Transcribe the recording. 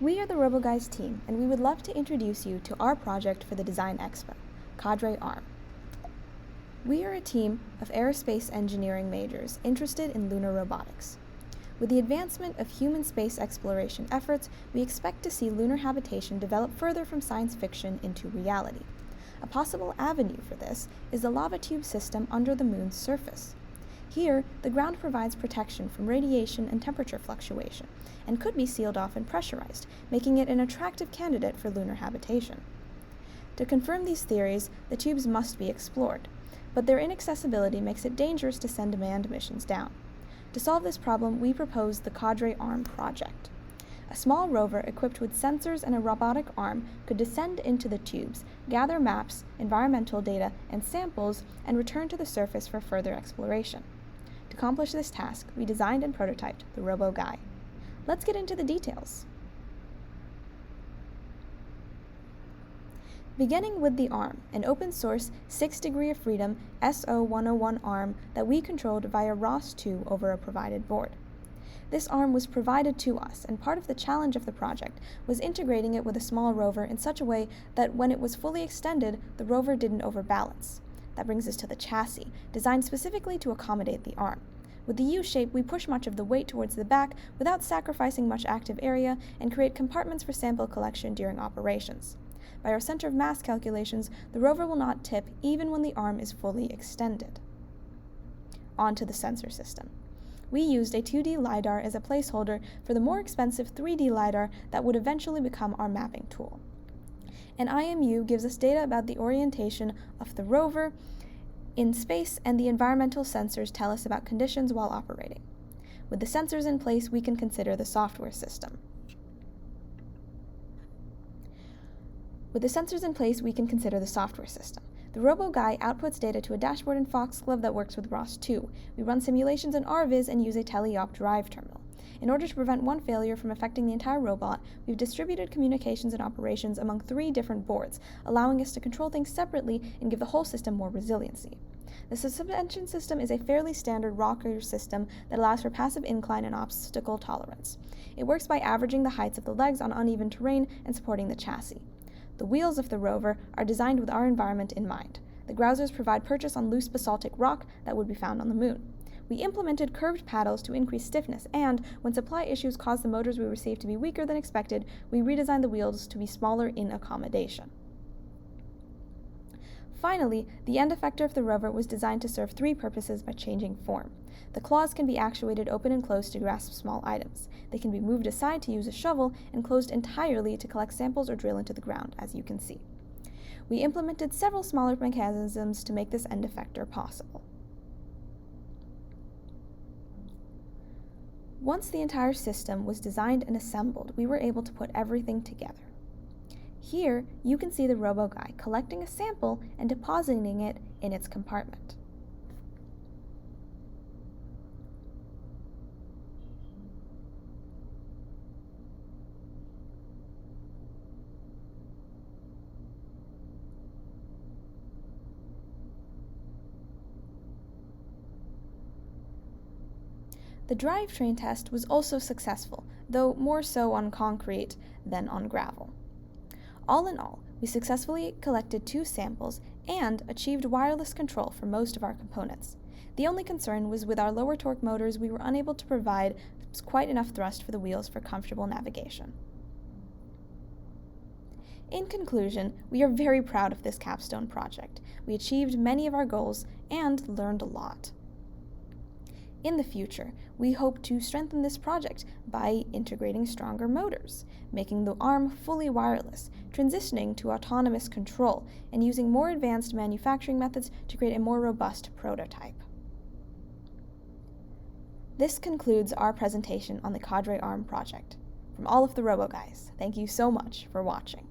We are the RoboGuys team, and we would love to introduce you to our project for the Design Expo, CADRE-ARM. We are a team of aerospace engineering majors interested in lunar robotics. With the advancement of human space exploration efforts, we expect to see lunar habitation develop further from science fiction into reality. A possible avenue for this is the lava tube system under the moon's surface. Here, the ground provides protection from radiation and temperature fluctuation, and could be sealed off and pressurized, making it an attractive candidate for lunar habitation. To confirm these theories, the tubes must be explored, but their inaccessibility makes it dangerous to send manned missions down. To solve this problem, we propose the CADRE-ARM project. A small rover equipped with sensors and a robotic arm could descend into the tubes, gather maps, environmental data, and samples, and return to the surface for further exploration. To accomplish this task, we designed and prototyped the RoboGuy. Let's get into the details. Beginning with the ARM, an open-source 6-degree of freedom SO101 ARM that we controlled via ROS2 over a provided board. This ARM was provided to us, and part of the challenge of the project was integrating it with a small rover in such a way that when it was fully extended, the rover didn't overbalance. That brings us to the chassis, designed specifically to accommodate the ARM. With the U-shape, we push much of the weight towards the back without sacrificing much active area and create compartments for sample collection during operations. By our center of mass calculations, the rover will not tip even when the arm is fully extended. On to the sensor system. We used a 2D LiDAR as a placeholder for the more expensive 3D LiDAR that would eventually become our mapping tool. An IMU gives us data about the orientation of the rover in space, and the environmental sensors tell us about conditions while operating. With the sensors in place, we can consider the software system. The RoboGuy outputs data to a dashboard in Foxglove that works with ROS2. We run simulations in RViz and use a teleop drive terminal. In order to prevent one failure from affecting the entire robot, we've distributed communications and operations among 3 different boards, allowing us to control things separately and give the whole system more resiliency. The suspension system is a fairly standard rocker system that allows for passive incline and obstacle tolerance. It works by averaging the heights of the legs on uneven terrain and supporting the chassis. The wheels of the rover are designed with our environment in mind. The grousers provide purchase on loose basaltic rock that would be found on the moon. We implemented curved paddles to increase stiffness, and when supply issues caused the motors we received to be weaker than expected, we redesigned the wheels to be smaller in accommodation. Finally, the end effector of the rover was designed to serve 3 purposes by changing form. The claws can be actuated open and closed to grasp small items. They can be moved aside to use a shovel and closed entirely to collect samples or drill into the ground, as you can see. We implemented several smaller mechanisms to make this end effector possible. Once the entire system was designed and assembled, we were able to put everything together. Here, you can see the RoboGuy collecting a sample and depositing it in its compartment. The drivetrain test was also successful, though more so on concrete than on gravel. All in all, we successfully collected 2 samples and achieved wireless control for most of our components. The only concern was with our lower torque motors, we were unable to provide quite enough thrust for the wheels for comfortable navigation. In conclusion, we are very proud of this capstone project. We achieved many of our goals and learned a lot. In the future, we hope to strengthen this project by integrating stronger motors, making the arm fully wireless, transitioning to autonomous control, and using more advanced manufacturing methods to create a more robust prototype. This concludes our presentation on the CADRE-ARM project. From all of the RoboGuys, thank you so much for watching.